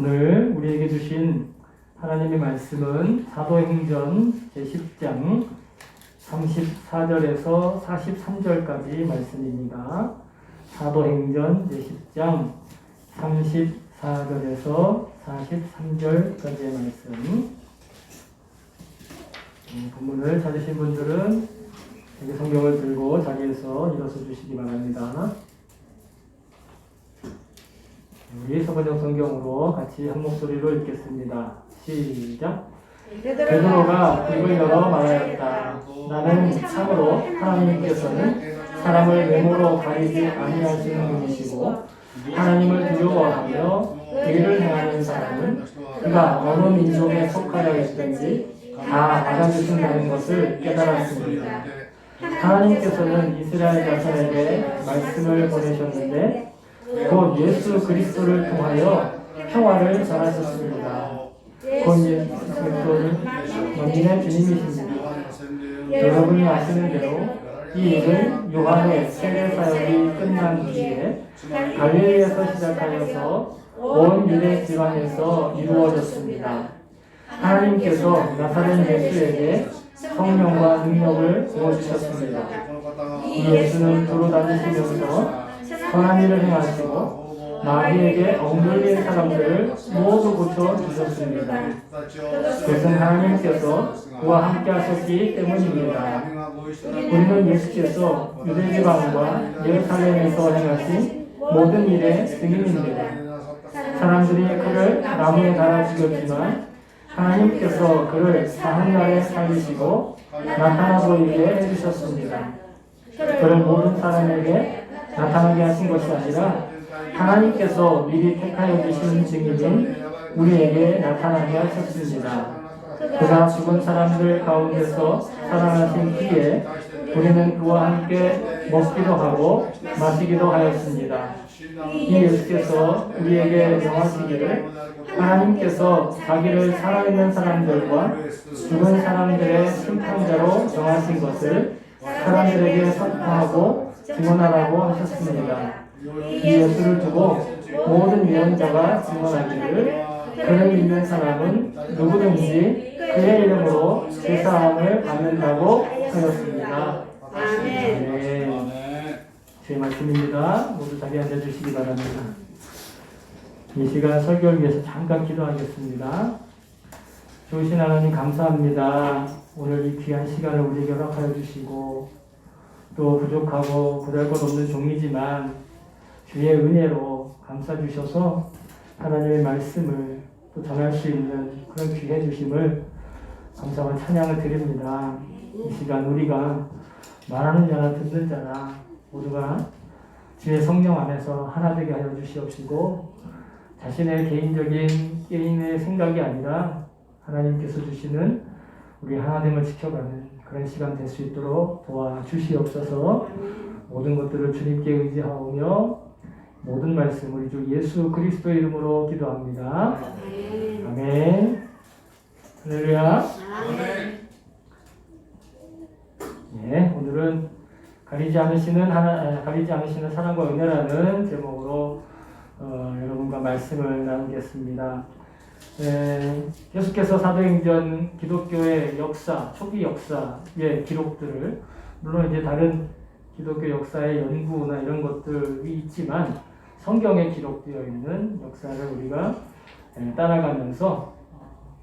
오늘 우리에게 주신 하나님의 말씀은 사도행전 제10장 34절에서 43절까지 말씀입니다. 사도행전 제10장 34절에서 43절까지의 말씀. 본문을 찾으신 분들은 여기 성경을 들고 자리에서 일어서 주시기 바랍니다. 우리 서번역 성경으로 같이 한 목소리로 읽겠습니다. 시작. 베드로가 입을 열어 말하였다. 나는 참으로 하나님께서는 사람을 외모로 가리지 아니하시는 분이시고 하나님을 두려워하며 의를 행하는 사람은 그가 어느 민족에 속하여 있든지 다 받아주신다는 것을 깨달았습니다. 하나님께서는 이스라엘 자손에게 말씀을 보내셨는데 곧 예수 그리스도를 통하여 평화를 전하셨습니다. 곧 예수 그리스도는 너희의 주님이십니다. 여러분이 아시는 대로 이 일은 요한의 세례 사역이 끝난 뒤에 갈릴리에서 시작하여서 온 유대 지방에서 이루어졌습니다. 하나님께서 나사렛 예수에게 성령과 능력을 부어주셨습니다. 이 예수는 두루 다니시면서 선한 일을 행하시고 마귀에게 억눌린 사람들을 모두 고쳐주셨습니다. 그것은 하나님께서 그와 함께 하셨기 때문입니다. 우리는 예수께서 유대지방과 예루살렘에서 행하신 모든 일의 증인입니다. 사람들이 그를 나무에 달아 죽였지만 하나님께서 그를 사흘날에 살리시고 나타나 보이게 해주셨습니다. 그를 모든 사람에게 나타나게 하신 것이 아니라 하나님께서 미리 택하여 주신 증인인 우리에게 나타나게 하셨습니다. 그가 죽은 사람들 가운데서 살아나신 뒤에 우리는 그와 함께 먹기도 하고 마시기도 하였습니다. 이 예수께서 우리에게 명하시기를 하나님께서 자기를 살아있는 사람들과 죽은 사람들의 심판자로 정하신 것을 사람들에게 선포하고 증언하라고 하셨습니다. 이 예수를 두고 모든 예언자가 증언하기를 그를 믿는 사람은 누구든지 그의 이름으로 죄사함을 받는다고 하였습니다. 아멘. 제 말씀입니다. 모두 자리에 앉아주시기 바랍니다. 이 시간 설교를 위해서 잠깐 기도하겠습니다. 좋으신 하나님 감사합니다. 오늘 이 귀한 시간을 우리에게 허락하여 주시고 또 부족하고 보잘 것 없는 종이지만 주의 은혜로 감싸 주셔서 하나님의 말씀을 또 전할 수 있는 그런 귀해 주심을 감사와 찬양을 드립니다. 이 시간 우리가 말하는 자나 듣는 자나 모두가 주의 성령 안에서 하나 되게 하여 주시옵시고 자신의 개인의 생각이 아니라 하나님께서 주시는 우리 하나됨을 지켜가는 그런 시간 될 수 있도록 도와주시옵소서. 모든 것들을 주님께 의지하오며 모든 말씀 우리 주 예수 그리스도의 이름으로 기도합니다. 아멘. 할렐루야. 네, 오늘은 가리지 않으시는 사랑과 은혜라는 제목으로 여러분과 말씀을 나누겠습니다. 계속해서 사도행전 기독교의 역사, 초기 역사의 기록들을 물론 이제 다른 기독교 역사의 연구나 이런 것들이 있지만 성경에 기록되어 있는 역사를 우리가 따라가면서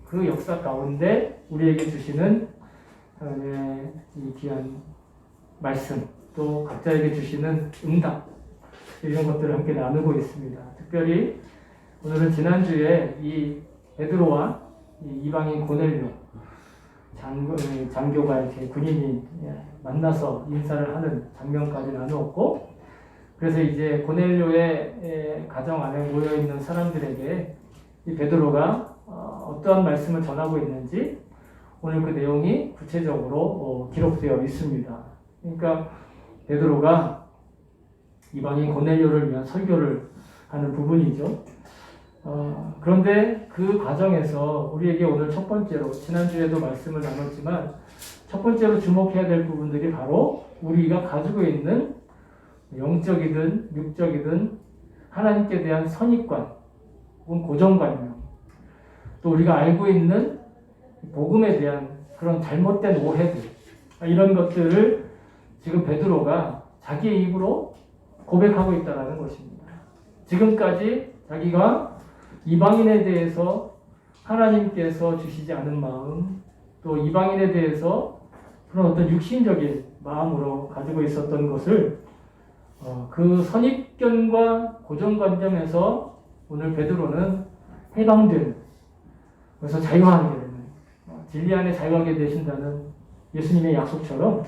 그 역사 가운데 우리에게 주시는 이 귀한 말씀 또 각자에게 주시는 응답 이런 것들을 함께 나누고 있습니다. 특별히 오늘은 지난주에 이 베드로와 이방인 고넬료 장교가 이렇게 군인이 만나서 인사를 하는 장면까지 나누었고, 그래서 이제 고넬료의 가정 안에 모여 있는 사람들에게 이 베드로가 어떠한 말씀을 전하고 있는지 오늘 그 내용이 구체적으로 기록되어 있습니다. 그러니까 베드로가 이방인 고넬료를 위한 설교를 하는 부분이죠. 그런데 그 과정에서 우리에게 오늘 첫 번째로 지난주에도 말씀을 나눴지만 첫 번째로 주목해야 될 부분들이 바로 우리가 가지고 있는 영적이든 육적이든 하나님께 대한 선입관, 혹은 고정관념, 또 우리가 알고 있는 복음에 대한 그런 잘못된 오해들, 이런 것들을 지금 베드로가 자기의 입으로 고백하고 있다는 것입니다. 지금까지 자기가 이방인에 대해서 하나님께서 주시지 않은 마음, 또 이방인에 대해서 그런 어떤 육신적인 마음으로 가지고 있었던 것을 그 선입견과 고정관념에서 오늘 베드로는 해방되는, 그래서 자유하게 되는, 진리 안에 자유하게 되신다는 예수님의 약속처럼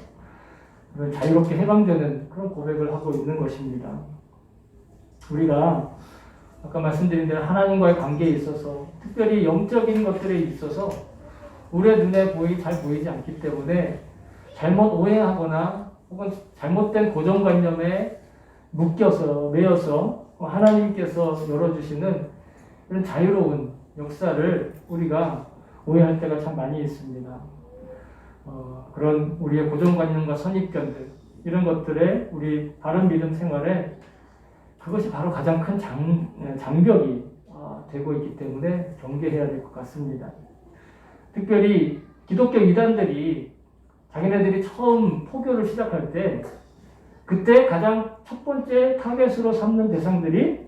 그런 자유롭게 해방되는 그런 고백을 하고 있는 것입니다. 우리가 아까 말씀드린 대로 하나님과의 관계에 있어서, 특별히 영적인 것들에 있어서 우리의 눈에 잘 보이지 않기 때문에 잘못 오해하거나 혹은 잘못된 고정관념에 매여서 하나님께서 열어주시는 그런 자유로운 역사를 우리가 오해할 때가 참 많이 있습니다. 그런 우리의 고정관념과 선입견들, 이런 것들에 우리 바른 믿음 생활에 그것이 바로 가장 큰 장벽이 되고 있기 때문에 경계해야 될 것 같습니다. 특별히 기독교 이단들이 자기네들이 처음 포교를 시작할 때 그때 가장 첫 번째 타겟으로 삼는 대상들이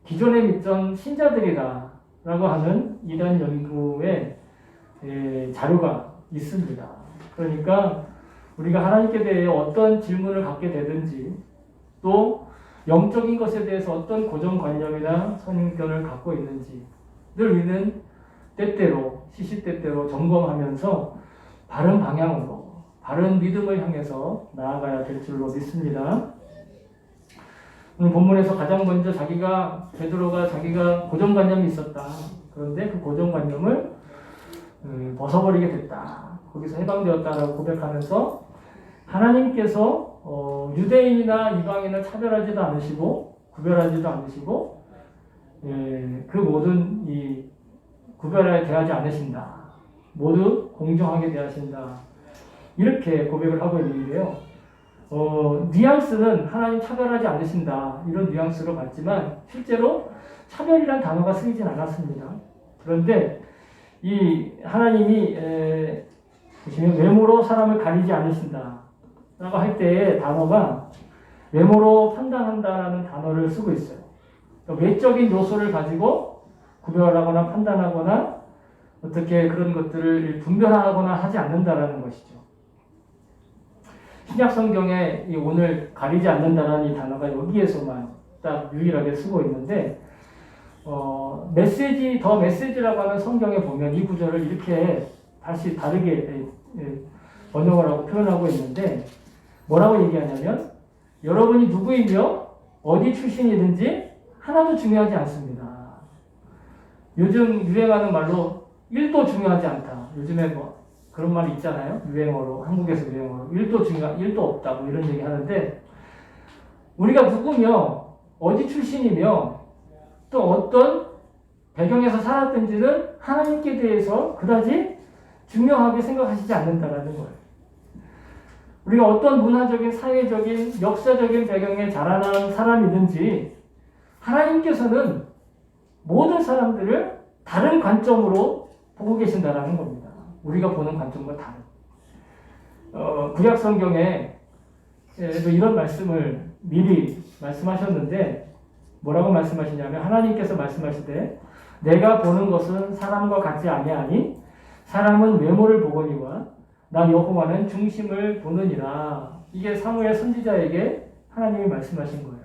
기존에 믿던 신자들이다라고 하는 이단 연구의 자료가 있습니다. 그러니까 우리가 하나님께 대해 어떤 질문을 갖게 되든지, 또 영적인 것에 대해서 어떤 고정관념이나 선입견을 갖고 있는지 늘 우리는 때때로 시시때때로 점검하면서 바른 방향으로, 바른 믿음을 향해서 나아가야 될 줄로 믿습니다. 오늘 본문에서 가장 먼저 베드로가 자기가 고정관념이 있었다. 그런데 그 고정관념을 벗어버리게 됐다. 거기서 해방되었다라고 고백하면서 하나님께서 유대인이나 이방인을 차별하지도 않으시고 구별하지도 않으시고 그 모든 이 구별하여 대하지 않으신다. 모두 공정하게 대하신다. 이렇게 고백을 하고 있는데요. 뉘앙스는 하나님 차별하지 않으신다. 이런 뉘앙스로 봤지만 실제로 차별이란 단어가 쓰이진 않았습니다. 그런데 이 하나님이 보시면 외모로 사람을 가리지 않으신다 라고 할 때의 단어가 외모로 판단한다라는 단어를 쓰고 있어요. 그러니까 외적인 요소를 가지고 구별하거나 판단하거나 어떻게 그런 것들을 분별하거나 하지 않는다라는 것이죠. 신약 성경에 오늘 가리지 않는다라는 이 단어가 여기에서만 딱 유일하게 쓰고 있는데 메시지라고 하는 성경에 보면 이 구절을 이렇게 다시 다르게 번역을 하고 표현하고 있는데 뭐라고 얘기하냐면 여러분이 누구이며 어디 출신이든지 하나도 중요하지 않습니다. 요즘 유행하는 말로 1도 중요하지 않다. 요즘에 뭐 그런 말이 있잖아요. 유행어로, 한국에서 유행어로 1도 없다 뭐 이런 얘기 하는데 우리가 누구며 어디 출신이며 또 어떤 배경에서 살았든지는 하나님께 대해서 그다지 중요하게 생각하시지 않는다라는 거예요. 우리가 어떤 문화적인, 사회적인, 역사적인 배경에 자라난 사람이든지 하나님께서는 모든 사람들을 다른 관점으로 보고 계신다라는 겁니다. 우리가 보는 관점과 다른. 구약 성경에 이런 말씀을 미리 말씀하셨는데 뭐라고 말씀하시냐면 하나님께서 말씀하시되 내가 보는 것은 사람과 같지 아니하니 사람은 외모를 보거니와 나 여호와는 중심을 보느니라. 이게 사무엘 선지자에게 하나님이 말씀하신 거예요.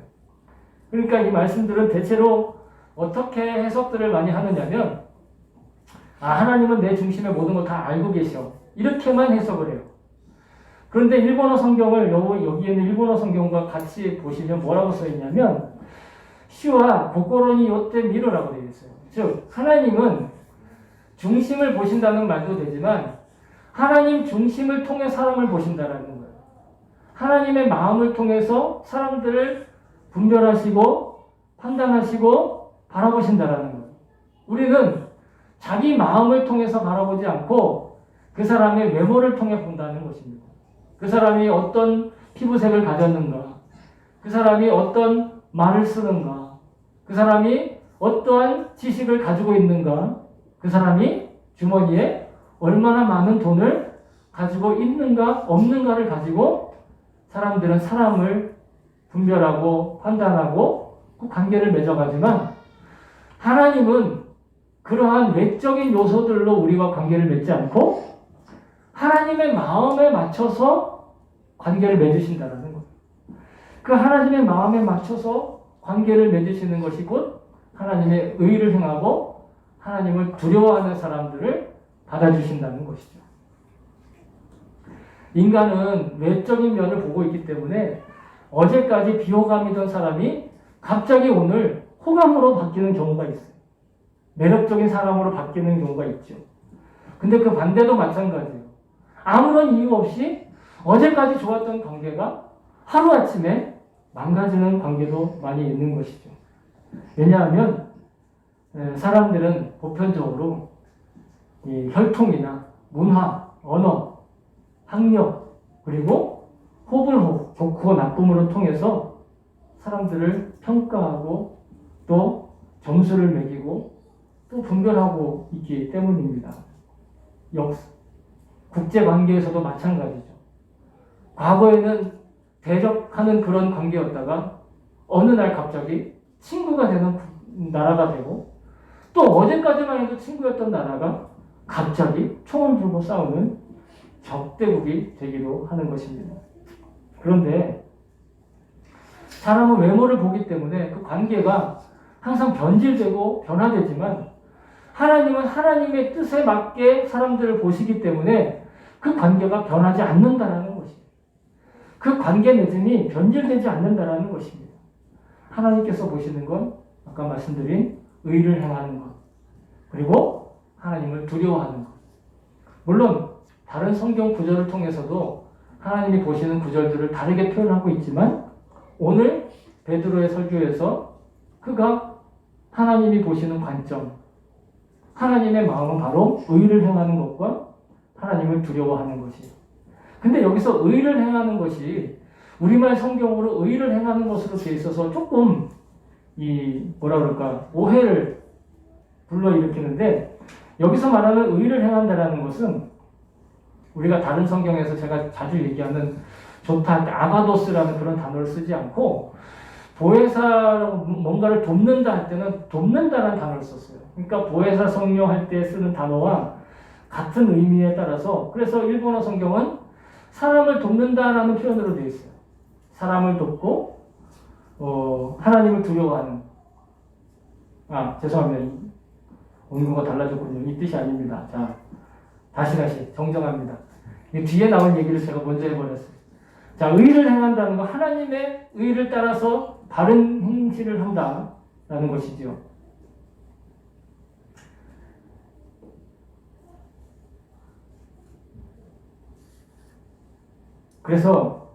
그러니까 이 말씀들은 대체로 어떻게 해석들을 많이 하느냐면 하나님은 내 중심의 모든 걸 다 알고 계셔. 이렇게만 해석을 해요. 그런데 일본어 성경을 여기에는 일본어 성경과 같이 보시면 뭐라고 써있냐면 시와 고코로니 요때 미로라고 되어 있어요. 즉 하나님은 중심을 보신다는 말도 되지만 하나님 중심을 통해 사람을 보신다는 거예요. 하나님의 마음을 통해서 사람들을 분별하시고 판단하시고 바라보신다는 거예요. 우리는 자기 마음을 통해서 바라보지 않고 그 사람의 외모를 통해 본다는 것입니다. 그 사람이 어떤 피부색을 가졌는가, 그 사람이 어떤 말을 쓰는가, 그 사람이 어떠한 지식을 가지고 있는가, 그 사람이 주머니에 얼마나 많은 돈을 가지고 있는가 없는가를 가지고 사람들은 사람을 분별하고 판단하고 그 관계를 맺어가지만, 하나님은 그러한 외적인 요소들로 우리와 관계를 맺지 않고 하나님의 마음에 맞춰서 관계를 맺으신다는 거예요. 그 하나님의 마음에 맞춰서 관계를 맺으시는 것이 곧 하나님의 의를 행하고 하나님을 두려워하는 사람들을 받아주신다는 것이죠. 인간은 외적인 면을 보고 있기 때문에 어제까지 비호감이던 사람이 갑자기 오늘 호감으로 바뀌는 경우가 있어요. 매력적인 사람으로 바뀌는 경우가 있죠. 근데 그 반대도 마찬가지예요. 아무런 이유 없이 어제까지 좋았던 관계가 하루아침에 망가지는 관계도 많이 있는 것이죠. 왜냐하면 사람들은 보편적으로 이 혈통이나 문화, 언어, 학력, 그리고 호불호, 좋고 나쁨으로 통해서 사람들을 평가하고 또 점수를 매기고 또 분별하고 있기 때문입니다. 국제관계에서도 마찬가지죠. 과거에는 대적하는 그런 관계였다가 어느 날 갑자기 친구가 되는 나라가 되고, 또 어제까지만 해도 친구였던 나라가 갑자기 총을 들고 싸우는 적대국이 되기도 하는 것입니다. 그런데 사람은 외모를 보기 때문에 그 관계가 항상 변질되고 변화되지만, 하나님은 하나님의 뜻에 맞게 사람들을 보시기 때문에 그 관계가 변하지 않는다라는 것입니다. 그 관계 맺음이 변질되지 않는다라는 것입니다. 하나님께서 보시는 건 아까 말씀드린 의를 행하는 것, 그리고 하나님을 두려워하는 것. 물론 다른 성경 구절을 통해서도 하나님이 보시는 구절들을 다르게 표현하고 있지만, 오늘 베드로의 설교에서 그가 하나님이 보시는 관점, 하나님의 마음은 바로 의를 행하는 것과 하나님을 두려워하는 것이에요. 근데 여기서 의를 행하는 것이 우리말 성경으로 의를 행하는 것으로 되어 있어서 조금 오해를 불러일으키는데, 여기서 말하는 의를 행한다라는 것은 우리가 다른 성경에서 제가 자주 얘기하는 좋다 할 때 아바도스라는 그런 단어를 쓰지 않고, 보혜사로 뭔가를 돕는다 할 때는 돕는다라는 단어를 썼어요. 그러니까 보혜사 성령할 때 쓰는 단어와 같은 의미에 따라서, 그래서 일본어 성경은 사람을 돕는다라는 표현으로 되어 있어요. 사람을 돕고 하나님을 두려워하는. 죄송합니다. 원고가 달라졌군요. 이 뜻이 아닙니다. 자, 다시 정정합니다. 뒤에 나온 얘기를 제가 먼저 해버렸어요. 자, 의를 행한다는 거, 하나님의 의를 따라서 바른 행실을 한다라는 것이죠. 그래서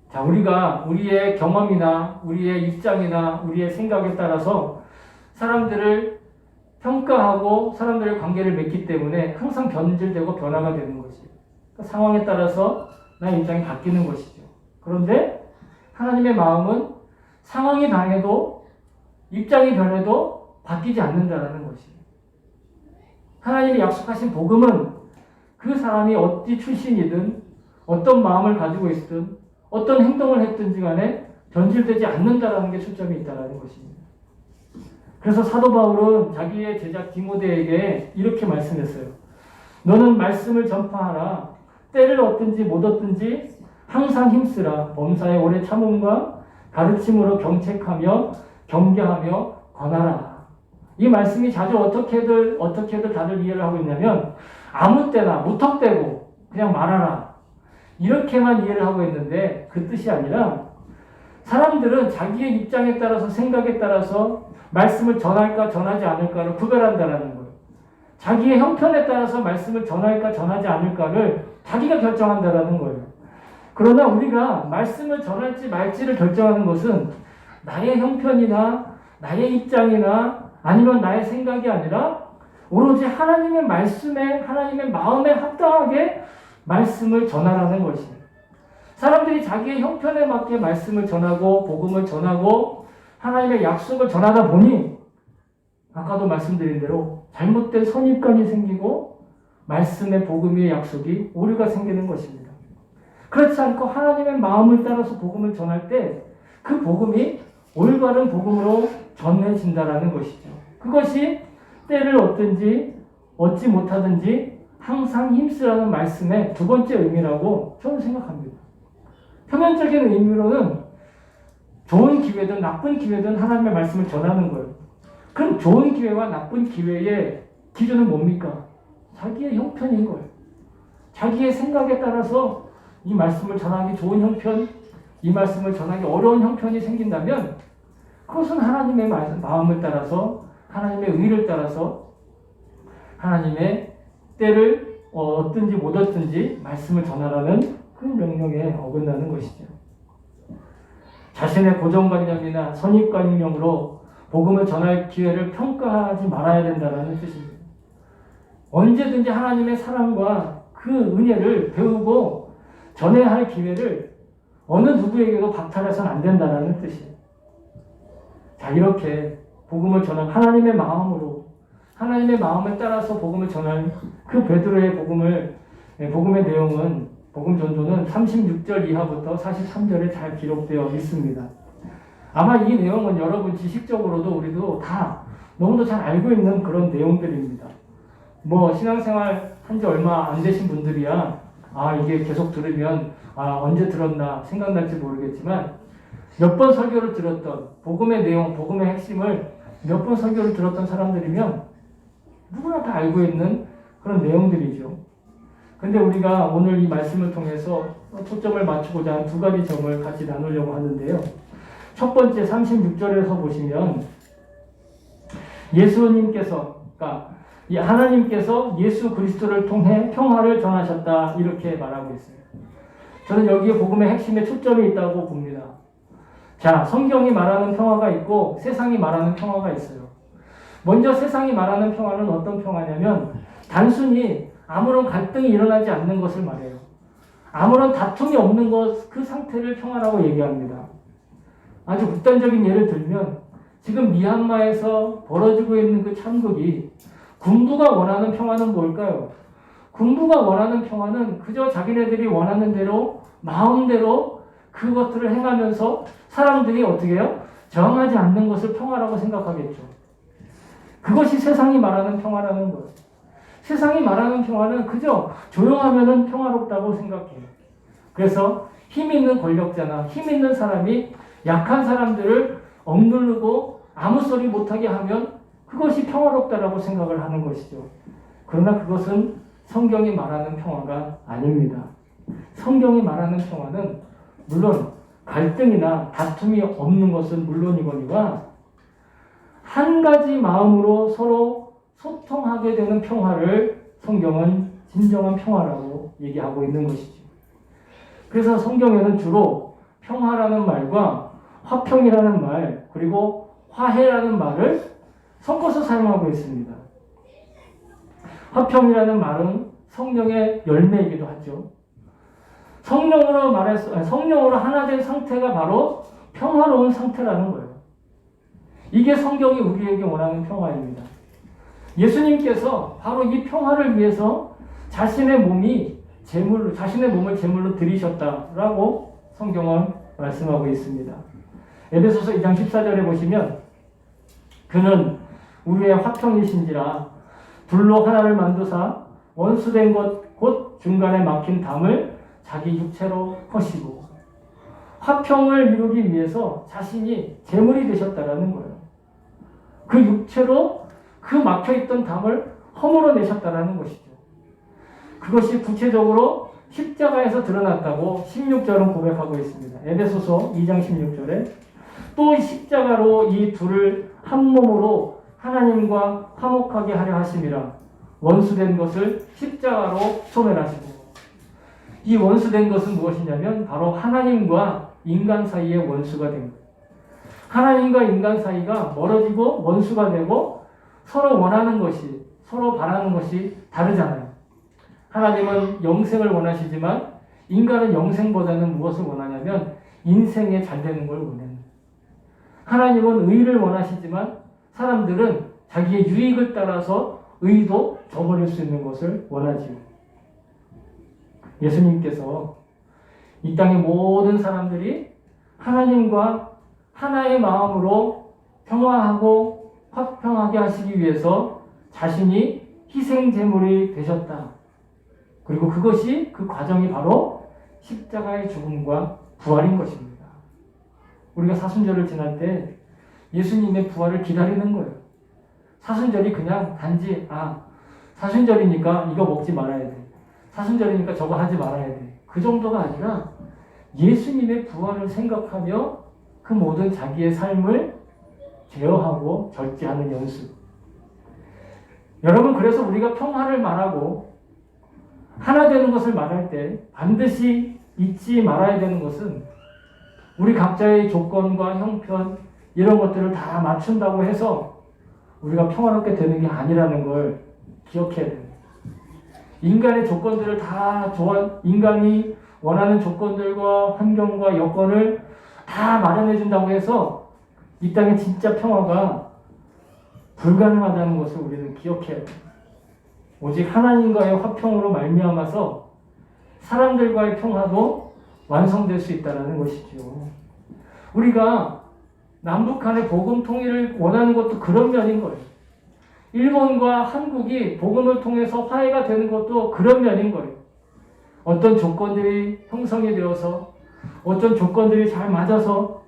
자, 우리가 우리의 경험이나 우리의 입장이나 우리의 생각에 따라서 사람들을 평가하고 사람들의 관계를 맺기 때문에 항상 변질되고 변화가 되는 것이에요. 그러니까 상황에 따라서 나의 입장이 바뀌는 것이죠. 그런데 하나님의 마음은 상황이 변해도 입장이 변해도 바뀌지 않는다는 것이에요. 하나님이 약속하신 복음은 그 사람이 어디 출신이든 어떤 마음을 가지고 있든 어떤 행동을 했든지 간에 변질되지 않는다는 게 초점이 있다는 것입니다. 그래서 사도 바울은 자기의 제자 디모데에게 이렇게 말씀했어요. 너는 말씀을 전파하라. 때를 얻든지 못 얻든지 항상 힘쓰라. 범사에 오래 참음과 가르침으로 경책하며 경계하며 권하라. 이 말씀이 자주 어떻게들 다들 이해를 하고 있냐면, 아무 때나 무턱대고 그냥 말하라, 이렇게만 이해를 하고 있는데, 그 뜻이 아니라 사람들은 자기의 입장에 따라서 생각에 따라서 말씀을 전할까 전하지 않을까를 구별한다는 거예요. 자기의 형편에 따라서 말씀을 전할까 전하지 않을까를 자기가 결정한다는 거예요. 그러나 우리가 말씀을 전할지 말지를 결정하는 것은 나의 형편이나 나의 입장이나 아니면 나의 생각이 아니라 오로지 하나님의 말씀에, 하나님의 마음에 합당하게 말씀을 전하라는 것입니다. 사람들이 자기의 형편에 맞게 말씀을 전하고 복음을 전하고 하나님의 약속을 전하다 보니 아까도 말씀드린 대로 잘못된 선입관이 생기고 말씀의 복음의 약속이 오류가 생기는 것입니다. 그렇지 않고 하나님의 마음을 따라서 복음을 전할 때 그 복음이 올바른 복음으로 전해진다라는 것이죠. 그것이 때를 얻지 못하든지 항상 힘쓰라는 말씀의 두 번째 의미라고 저는 생각합니다. 표면적인 의미로는 좋은 기회든 나쁜 기회든 하나님의 말씀을 전하는 거예요. 그럼 좋은 기회와 나쁜 기회의 기준은 뭡니까? 자기의 형편인 거예요. 자기의 생각에 따라서 이 말씀을 전하기 좋은 형편, 이 말씀을 전하기 어려운 형편이 생긴다면 그것은 하나님의 마음을 따라서 하나님의 의를 따라서 하나님의 때를 얻든지 못 얻든지 말씀을 전하라는 그 명령에 어긋나는 것이죠. 자신의 고정관념이나 선입관념으로 복음을 전할 기회를 평가하지 말아야 된다는 뜻입니다. 언제든지 하나님의 사랑과 그 은혜를 배우고 전해야 할 기회를 어느 누구에게도 박탈해서는 안 된다는 뜻이에요. 자, 이렇게 복음을 전한 하나님의 마음으로 하나님의 마음을 따라서 복음을 전할 그 베드로의 복음의 내용은 복음 전도는 36절 이하부터 43절에 잘 기록되어 있습니다. 아마 이 내용은 여러분 지식적으로도 우리도 다 너무도 잘 알고 있는 그런 내용들입니다. 신앙생활 한 지 얼마 안 되신 분들이야 이게 계속 들으면 언제 들었나 생각날지 모르겠지만 몇 번 설교를 들었던 복음의 내용, 복음의 핵심을 몇 번 설교를 들었던 사람들이면 누구나 다 알고 있는 그런 내용들이죠. 근데 우리가 오늘 이 말씀을 통해서 초점을 맞추고자 한 두 가지 점을 같이 나누려고 하는데요. 첫 번째 36절에서 보시면 하나님께서 예수 그리스도를 통해 평화를 전하셨다 이렇게 말하고 있어요. 저는 여기에 복음의 핵심에 초점이 있다고 봅니다. 자, 성경이 말하는 평화가 있고 세상이 말하는 평화가 있어요. 먼저 세상이 말하는 평화는 어떤 평화냐면 단순히 아무런 갈등이 일어나지 않는 것을 말해요. 아무런 다툼이 없는 그 상태를 평화라고 얘기합니다. 아주 극단적인 예를 들면 지금 미얀마에서 벌어지고 있는 그 참극이 군부가 원하는 평화는 뭘까요? 군부가 원하는 평화는 그저 자기네들이 원하는 대로 마음대로 그것들을 행하면서 사람들이 어떻게 해요? 저항하지 않는 것을 평화라고 생각하겠죠. 그것이 세상이 말하는 평화라는 거예요. 세상이 말하는 평화는 그저 조용하면은 평화롭다고 생각해요. 그래서 힘 있는 권력자나 힘 있는 사람이 약한 사람들을 억누르고 아무 소리 못하게 하면 그것이 평화롭다라고 생각을 하는 것이죠. 그러나 그것은 성경이 말하는 평화가 아닙니다. 성경이 말하는 평화는 물론 갈등이나 다툼이 없는 것은 물론이거니와 한 가지 마음으로 서로 소통하게 되는 평화를 성경은 진정한 평화라고 얘기하고 있는 것이죠. 그래서 성경에는 주로 평화라는 말과 화평이라는 말 그리고 화해라는 말을 섞어서 사용하고 있습니다. 화평이라는 말은 성령의 열매이기도 하죠. 성령으로 하나 된 상태가 바로 평화로운 상태라는 거예요. 이게 성경이 우리에게 원하는 평화입니다. 예수님께서 바로 이 평화를 위해서 자신의 몸을 제물로 드리셨다라고 성경은 말씀하고 있습니다. 에베소서 2장 14절에 보시면 그는 우리의 화평이신지라 둘로 하나를 만드사 원수된 것 곧 중간에 막힌 담을 자기 육체로 허시고 화평을 이루기 위해서 자신이 제물이 되셨다라는 거예요. 그 육체로 그 막혀있던 담을 허물어 내셨다라는 것이죠. 그것이 구체적으로 십자가에서 드러났다고 16절은 고백하고 있습니다. 에베소서 2장 16절에 또 십자가로 이 둘을 한 몸으로 하나님과 화목하게 하려 하심이라 원수된 것을 십자가로 소멸하시고 이 원수된 것은 무엇이냐면 바로 하나님과 인간 사이의 원수가 된 거예요. 하나님과 인간 사이가 멀어지고 원수가 되고 서로 원하는 것이 서로 바라는 것이 다르잖아요. 하나님은 영생을 원하시지만 인간은 영생보다는 무엇을 원하냐면 인생에 잘 되는 걸 원해요. 하나님은 의를 원하시지만 사람들은 자기의 유익을 따라서 의도 저버릴 수 있는 것을 원하지요. 예수님께서 이 땅의 모든 사람들이 하나님과 하나의 마음으로 평화하고 화평하게 하시기 위해서 자신이 희생제물이 되셨다. 그리고 그것이 그 과정이 바로 십자가의 죽음과 부활인 것입니다. 우리가 사순절을 지날 때 예수님의 부활을 기다리는 거예요. 사순절이 그냥 단지 사순절이니까 이거 먹지 말아야 돼. 사순절이니까 저거 하지 말아야 돼. 그 정도가 아니라 예수님의 부활을 생각하며 그 모든 자기의 삶을 제어하고 절제하는 연습. 여러분, 그래서 우리가 평화를 말하고 하나 되는 것을 말할 때 반드시 잊지 말아야 되는 것은 우리 각자의 조건과 형편 이런 것들을 다 맞춘다고 해서 우리가 평화롭게 되는 게 아니라는 걸 기억해야 됩니다. 인간의 조건들을 인간이 원하는 조건들과 환경과 여건을 다 마련해 준다고 해서 이 땅에 진짜 평화가 불가능하다는 것을 우리는 기억해야 됩니다. 오직 하나님과의 화평으로 말미암아서 사람들과의 평화도 완성될 수 있다는 것이죠. 우리가 남북한의 복음 통일을 원하는 것도 그런 면인 거예요. 일본과 한국이 복음을 통해서 화해가 되는 것도 그런 면인 거예요. 어떤 조건들이 형성이 되어서 어떤 조건들이 잘 맞아서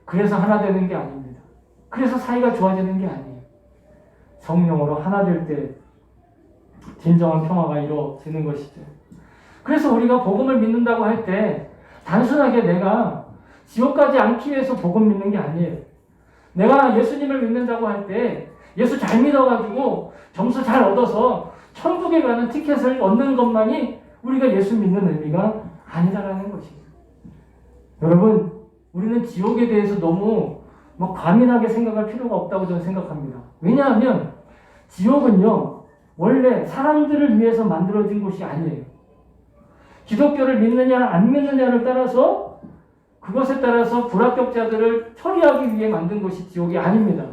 그래서 하나 되는 게 아닙니다. 그래서 사이가 좋아지는 게 아니에요. 성령으로 하나 될 때 진정한 평화가 이루어지는 것이죠. 그래서 우리가 복음을 믿는다고 할 때 단순하게 내가 지옥 가지 않기 위해서 복음 믿는 게 아니에요. 내가 예수님을 믿는다고 할 때 예수 잘 믿어가지고 점수 잘 얻어서 천국에 가는 티켓을 얻는 것만이 우리가 예수 믿는 의미가 아니다라는 것입니다. 여러분, 우리는 지옥에 대해서 너무 과민하게 생각할 필요가 없다고 저는 생각합니다. 왜냐하면 지옥은요, 원래 사람들을 위해서 만들어진 곳이 아니에요. 기독교를 믿느냐 안 믿느냐를 따라서 그것에 따라서 불합격자들을 처리하기 위해 만든 것이 지옥이 아닙니다.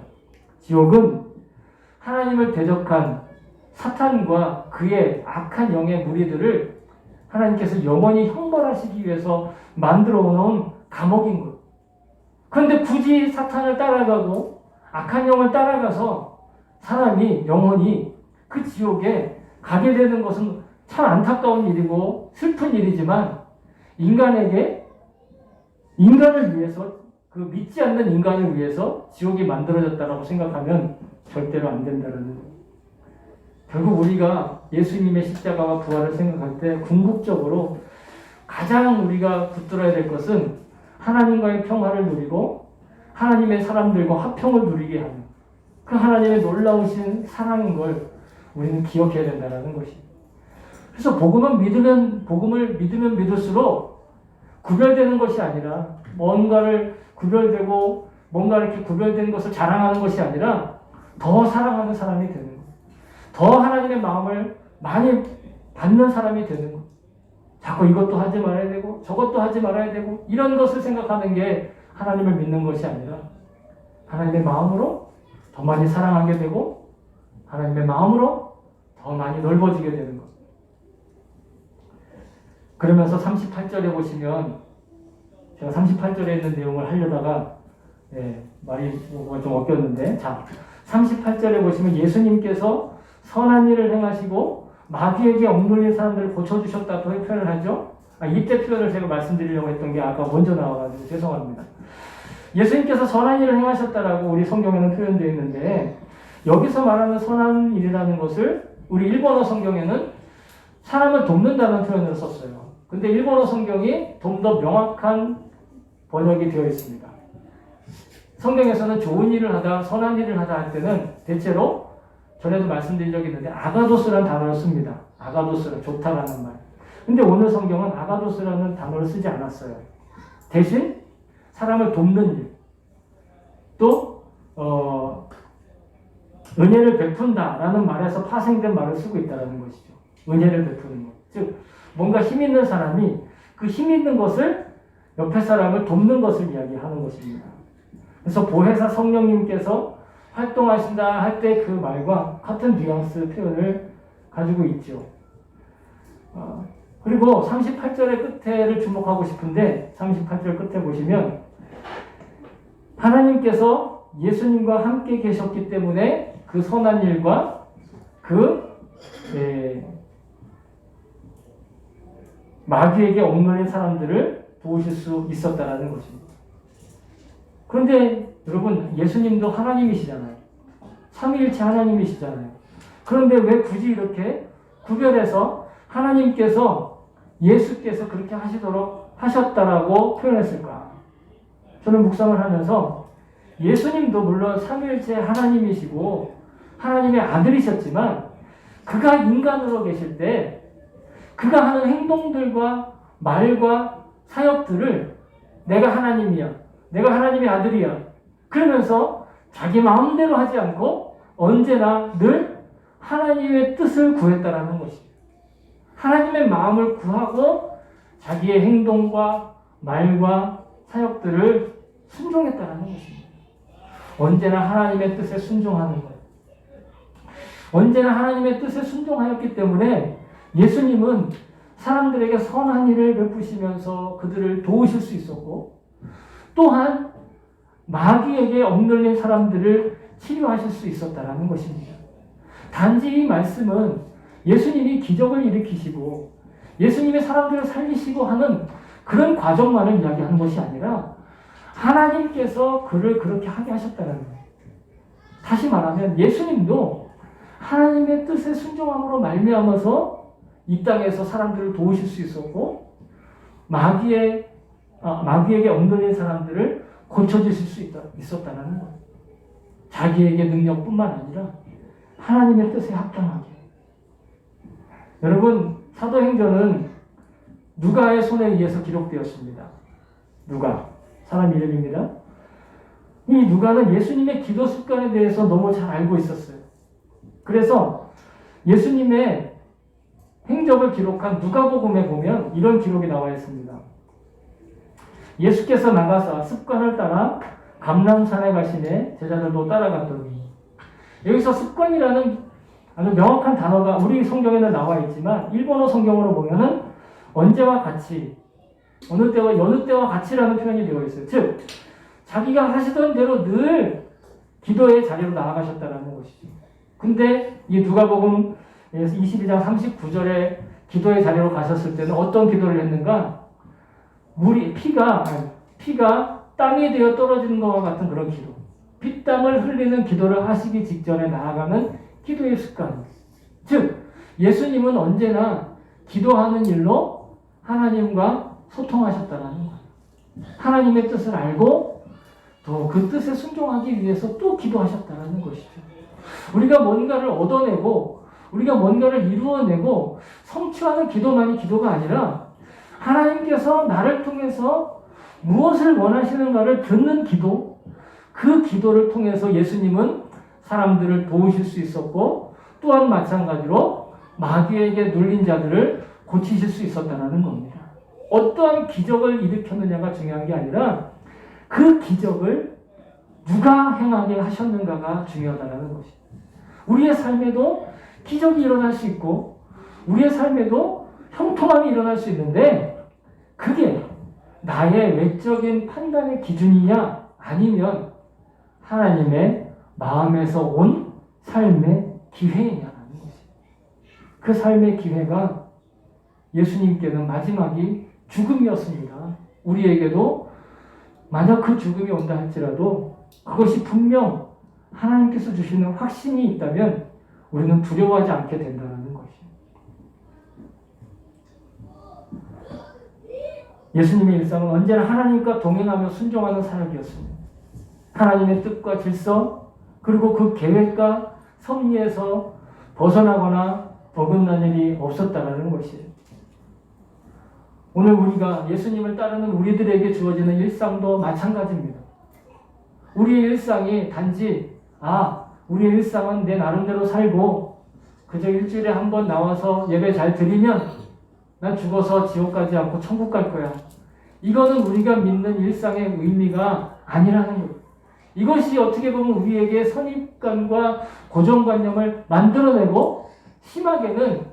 지옥은 하나님을 대적한 사탄과 그의 악한 영의 무리들을 하나님께서 영원히 형벌하시기 위해서 만들어 놓은 감옥인 것. 그런데 굳이 사탄을 따라가고 악한 영을 따라가서 사람이 영원히 그 지옥에 가게 되는 것은 참 안타까운 일이고 슬픈 일이지만 인간을 위해서, 그 믿지 않는 인간을 위해서 지옥이 만들어졌다고 생각하면 절대로 안 된다는 거예요. 결국 우리가 예수님의 십자가와 부활을 생각할 때 궁극적으로 가장 우리가 붙들어야 될 것은 하나님과의 평화를 누리고 하나님의 사람들과 화평을 누리게 하는 그 하나님의 놀라우신 사랑인 걸 우리는 기억해야 된다는 것입니다. 그래서 복음을 믿으면 믿을수록 구별되는 것이 아니라 뭔가 이렇게 구별된 것을 자랑하는 것이 아니라 더 사랑하는 사람이 되는 것. 더 하나님의 마음을 많이 받는 사람이 되는 것. 자꾸 이것도 하지 말아야 되고 저것도 하지 말아야 되고 이런 것을 생각하는 게 하나님을 믿는 것이 아니라 하나님의 마음으로 더 많이 사랑하게 되고 하나님의 마음으로 더 많이 넓어지게 되는 것. 그러면서 38절에 보시면 제가 38절에 있는 내용을 하려다가 말이 좀 엇겼는데, 자, 38절에 보시면 예수님께서 선한 일을 행하시고 마귀에게 억눌린 사람들을 고쳐주셨다고 표현을 하죠. 이때 표현을 제가 말씀드리려고 했던 게 아까 먼저 나와가지고 죄송합니다. 예수님께서 선한 일을 행하셨다라고 우리 성경에는 표현되어 있는데, 여기서 말하는 선한 일이라는 것을 우리 일본어 성경에는 사람을 돕는다는 표현을 썼어요. 근데 일본어 성경이 좀 더 명확한 번역이 되어 있습니다. 성경에서는 좋은 일을 하다, 선한 일을 하다 할 때는 대체로 전에도 말씀드린 적이 있는데 아가도스라는 단어를 씁니다. 아가도스라, 좋다라는 말. 근데 오늘 성경은 아가도스라는 단어를 쓰지 않았어요. 대신 사람을 돕는 일, 또 은혜를 베푼다라는 말에서 파생된 말을 쓰고 있다는 것이죠. 은혜를 베푸는 것. 즉 뭔가 힘 있는 사람이 그 힘 있는 것을 옆에 사람을 돕는 것을 이야기하는 것입니다. 그래서 보혜사 성령님께서 활동하신다 할 때 그 말과 같은 뉘앙스 표현을 가지고 있죠. 그리고 38절의 끝에를 주목하고 싶은데 38절 끝에 보시면 하나님께서 예수님과 함께 계셨기 때문에 그 선한 일과 마귀에게 얽매인 사람들을 도우실 수 있었다라는 것입니다. 그런데 여러분, 예수님도 하나님이시잖아요. 삼위일체 하나님이시잖아요. 그런데 왜 굳이 이렇게 구별해서 하나님께서 예수께서 그렇게 하시도록 하셨다라고 표현했을까? 저는 묵상을 하면서 예수님도 물론 삼위일체 하나님이시고 하나님의 아들이셨지만 그가 인간으로 계실 때 그가 하는 행동들과 말과 사역들을 내가 하나님이야, 내가 하나님의 아들이야 그러면서 자기 마음대로 하지 않고 언제나 늘 하나님의 뜻을 구했다라는 것입니다. 하나님의 마음을 구하고 자기의 행동과 말과 사역들을 순종했다라는 것입니다. 언제나 하나님의 뜻에 순종하는 것. 언제나 하나님의 뜻에 순종하였기 때문에 예수님은 사람들에게 선한 일을 베푸시면서 그들을 도우실 수 있었고 또한 마귀에게 억눌린 사람들을 치료하실 수 있었다라는 것입니다. 단지 이 말씀은 예수님이 기적을 일으키시고 예수님이 사람들을 살리시고 하는 그런 과정만을 이야기하는 것이 아니라 하나님께서 그를 그렇게 하게 하셨다는 거예요. 다시 말하면 예수님도 하나님의 뜻에 순종함으로 말미암아서 이 땅에서 사람들을 도우실 수 있었고 마귀에게 억눌린 사람들을 고쳐주실 수 있었다는 거예요. 자기에게 능력뿐만 아니라 하나님의 뜻에 합당하게. 여러분, 사도행전은 누가의 손에 의해서 기록되었습니다. 누가, 사람 이름입니다. 이 누가는 예수님의 기도 습관에 대해서 너무 잘 알고 있었어요. 그래서 예수님의 행적을 기록한 누가복음에 보면 이런 기록이 나와 있습니다. 예수께서 나가사 습관을 따라 감람산에 가시매 제자들도 따라갔더니, 여기서 습관이라는 아주 명확한 단어가 우리 성경에는 나와 있지만 일본어 성경으로 보면은 언제와 같이, 어느 때와 여느 때와 같이라는 표현이 되어 있어요. 즉 자기가 하시던 대로 늘 기도의 자리로 나아가셨다는 것이죠. 근데 이 누가복음 22장 39절에 기도의 자리로 가셨을 때는 어떤 기도를 했는가? 피가 땀이 되어 떨어지는 것과 같은 그런 기도. 피땀을 흘리는 기도를 하시기 직전에 나아가는 기도의 습관. 즉, 예수님은 언제나 기도하는 일로 하나님과 소통하셨다는 거예요. 하나님의 뜻을 알고 또 그 뜻에 순종하기 위해서 또 기도하셨다는 것이죠. 우리가 뭔가를 얻어내고 우리가 뭔가를 이루어내고 성취하는 기도만이 기도가 아니라 하나님께서 나를 통해서 무엇을 원하시는가를 듣는 기도, 그 기도를 통해서 예수님은 사람들을 도우실 수 있었고 또한 마찬가지로 마귀에게 눌린 자들을 고치실 수 있었다는 겁니다. 어떠한 기적을 일으켰느냐가 중요한 게 아니라 그 기적을 누가 행하게 하셨는가가 중요하다는 것입니다. 우리의 삶에도 기적이 일어날 수 있고 우리의 삶에도 형통함이 일어날 수 있는데 그게 나의 외적인 판단의 기준이냐 아니면 하나님의 마음에서 온 삶의 기회냐라는 것입니다. 그 삶의 기회가 예수님께는 마지막이 죽음이었습니다. 우리에게도 만약 그 죽음이 온다 할지라도 그것이 분명 하나님께서 주시는 확신이 있다면 우리는 두려워하지 않게 된다는 것이에요. 예수님의 일상은 언제나 하나님과 동행하며 순종하는 사역이었습니다. 하나님의 뜻과 질서 그리고 그 계획과 섭리에서 벗어나거나 어긋난 일이 없었다는 것이에요. 오늘 우리가 예수님을 따르는 우리들에게 주어지는 일상도 마찬가지입니다. 우리의 일상이 단지 우리의 일상은 내 나름대로 살고 그저 일주일에 한 번 나와서 예배 잘 드리면 난 죽어서 지옥 가지 않고 천국 갈 거야. 이거는 우리가 믿는 일상의 의미가 아니라는 거예요. 이것이 어떻게 보면 우리에게 선입관과 고정관념을 만들어내고 심하게는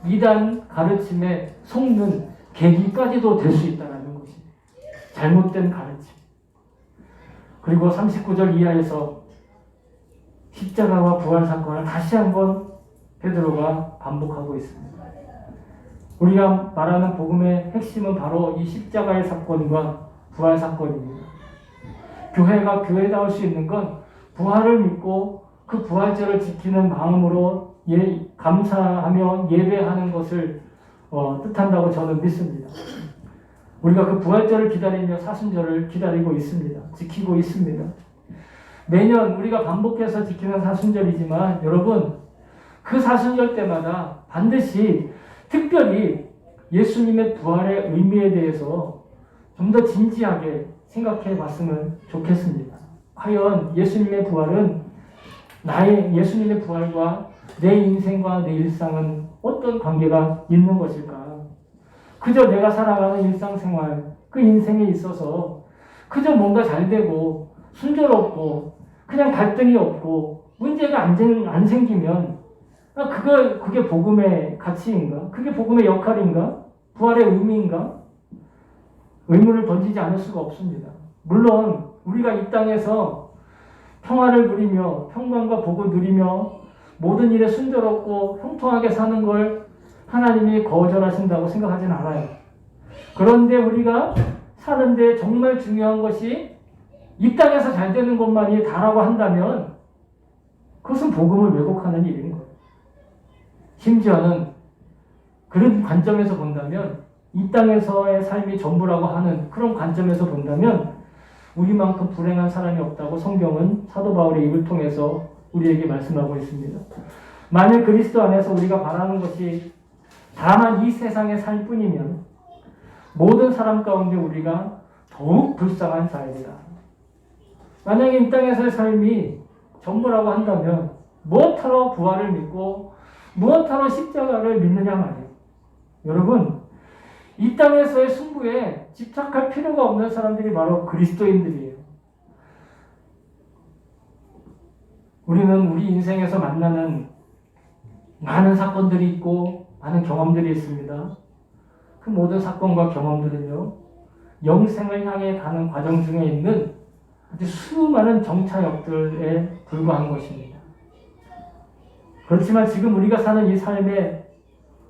이단 가르침에 속는 계기까지도 될 수 있다는 것입니다. 잘못된 가르침. 그리고 39절 이하에서 십자가와 부활 사건을 다시 한번 베드로가 반복하고 있습니다. 우리가 말하는 복음의 핵심은 바로 이 십자가의 사건과 부활 사건입니다. 교회가 교회다울 수 있는 건 부활을 믿고 그 부활절을 지키는 마음으로 감사하며 예배하는 것을 뜻한다고 저는 믿습니다. 우리가 그 부활절을 기다리며 사순절을 기다리고 있습니다. 지키고 있습니다. 매년 우리가 반복해서 지키는 사순절이지만 여러분, 그 사순절 때마다 반드시 특별히 예수님의 부활의 의미에 대해서 좀 더 진지하게 생각해 봤으면 좋겠습니다. 과연 예수님의 부활은 예수님의 부활과 내 인생과 내 일상은 어떤 관계가 있는 것일까? 그저 내가 살아가는 일상생활, 그 인생에 있어서 그저 뭔가 잘 되고 순조롭고 그냥 갈등이 없고 문제가 안 생기면 그게 복음의 가치인가? 그게 복음의 역할인가? 부활의 의미인가? 의문을 던지지 않을 수가 없습니다. 물론 우리가 이 땅에서 평화를 누리며 평강과 복을 누리며 모든 일에 순조롭고 형통하게 사는 걸 하나님이 거절하신다고 생각하진 않아요. 그런데 우리가 사는데 정말 중요한 것이 이 땅에서 잘 되는 것만이 다라고 한다면 그것은 복음을 왜곡하는 일인 거예요. 심지어는 그런 관점에서 본다면 이 땅에서의 삶이 전부라고 하는 그런 관점에서 본다면 우리만큼 불행한 사람이 없다고 성경은 사도 바울의 입을 통해서 우리에게 말씀하고 있습니다. 만일 그리스도 안에서 우리가 바라는 것이 다만 이 세상의 삶뿐이면 모든 사람 가운데 우리가 더욱 불쌍한 자이다. 만약에 이 땅에서의 삶이 전부라고 한다면 무엇하러 부활을 믿고 무엇하러 십자가를 믿느냐 말이에요. 여러분, 이 땅에서의 승부에 집착할 필요가 없는 사람들이 바로 그리스도인들이에요. 우리는 우리 인생에서 만나는 많은 사건들이 있고 많은 경험들이 있습니다. 그 모든 사건과 경험들은요, 영생을 향해 가는 과정 중에 있는 아주 수많은 정차역들에 불과한 것입니다. 그렇지만 지금 우리가 사는 이 삶에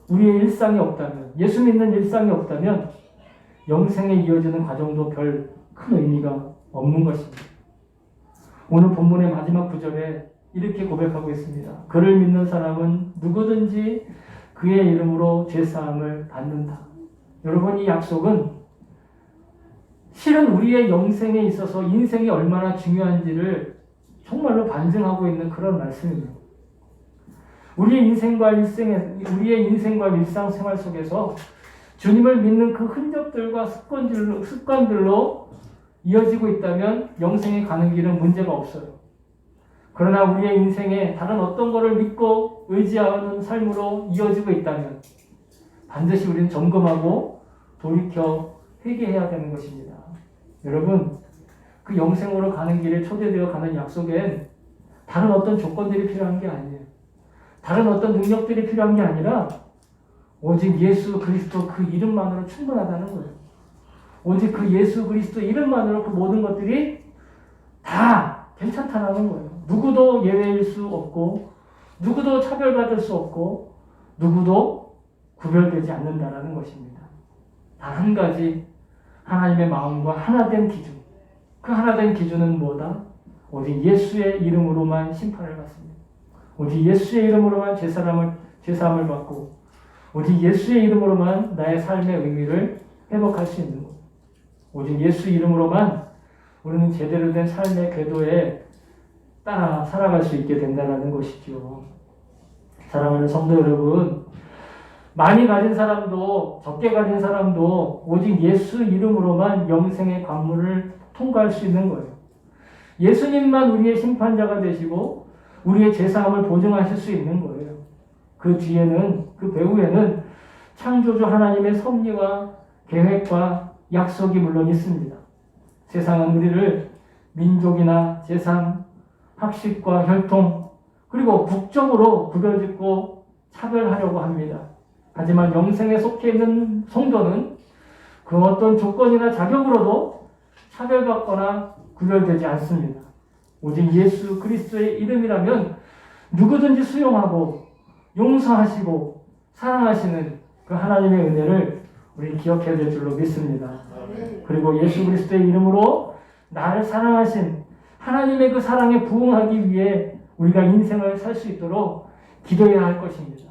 우리의 일상이 없다면, 예수 믿는 일상이 없다면 영생에 이어지는 과정도 별 큰 의미가 없는 것입니다. 오늘 본문의 마지막 구절에 이렇게 고백하고 있습니다. 그를 믿는 사람은 누구든지 그의 이름으로 죄사함을 받는다. 여러분, 이 약속은 실은 우리의 영생에 있어서 인생이 얼마나 중요한지를 정말로 반증하고 있는 그런 말씀입니다. 우리의 인생과 일상생활 속에서 주님을 믿는 그 흔적들과 습관들로 이어지고 있다면 영생에 가는 길은 문제가 없어요. 그러나 우리의 인생에 다른 어떤 것을 믿고 의지하는 삶으로 이어지고 있다면 반드시 우리는 점검하고 돌이켜 회개해야 되는 것입니다. 여러분, 그 영생으로 가는 길에 초대되어 가는 약속엔 다른 어떤 조건들이 필요한 게 아니에요. 다른 어떤 능력들이 필요한 게 아니라 오직 예수 그리스도 그 이름만으로 충분하다는 거예요. 오직 그 예수 그리스도 이름만으로 그 모든 것들이 다 괜찮다는 거예요. 누구도 예외일 수 없고 누구도 차별받을 수 없고 누구도 구별되지 않는다라는 것입니다. 단 한 가지 하나님의 마음과 하나된 기준. 그 하나된 기준은 뭐다? 오직 예수의 이름으로만 심판을 받습니다. 오직 예수의 이름으로만 죄사함을 받고 오직 예수의 이름으로만 나의 삶의 의미를 회복할 수 있는 것. 오직 예수 이름으로만 우리는 제대로 된 삶의 궤도에 따라 살아갈 수 있게 된다는 것이죠. 사랑하는 성도 여러분, 많이 가진 사람도 적게 가진 사람도 오직 예수 이름으로만 영생의 관문을 통과할 수 있는 거예요. 예수님만 우리의 심판자가 되시고 우리의 죄사함을 보증하실 수 있는 거예요. 그 뒤에는, 그 배후에는 창조주 하나님의 섭리와 계획과 약속이 물론 있습니다. 세상은 우리를 민족이나 재산, 학식과 혈통, 그리고 국적으로 구별짓고 차별하려고 합니다. 하지만 영생에 속해 있는 성도는 그 어떤 조건이나 자격으로도 차별받거나 구별되지 않습니다. 오직 예수 그리스도의 이름이라면 누구든지 수용하고 용서하시고 사랑하시는 그 하나님의 은혜를 우리 기억해야 될 줄로 믿습니다. 그리고 예수 그리스도의 이름으로 나를 사랑하신 하나님의 그 사랑에 부응하기 위해 우리가 인생을 살 수 있도록 기도해야 할 것입니다.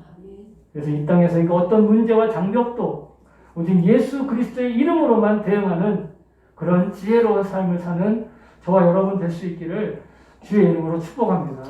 그래서 이 땅에서 그 어떤 문제와 장벽도 오직 예수 그리스도의 이름으로만 대응하는 그런 지혜로운 삶을 사는 저와 여러분 될 수 있기를 주의 이름으로 축복합니다.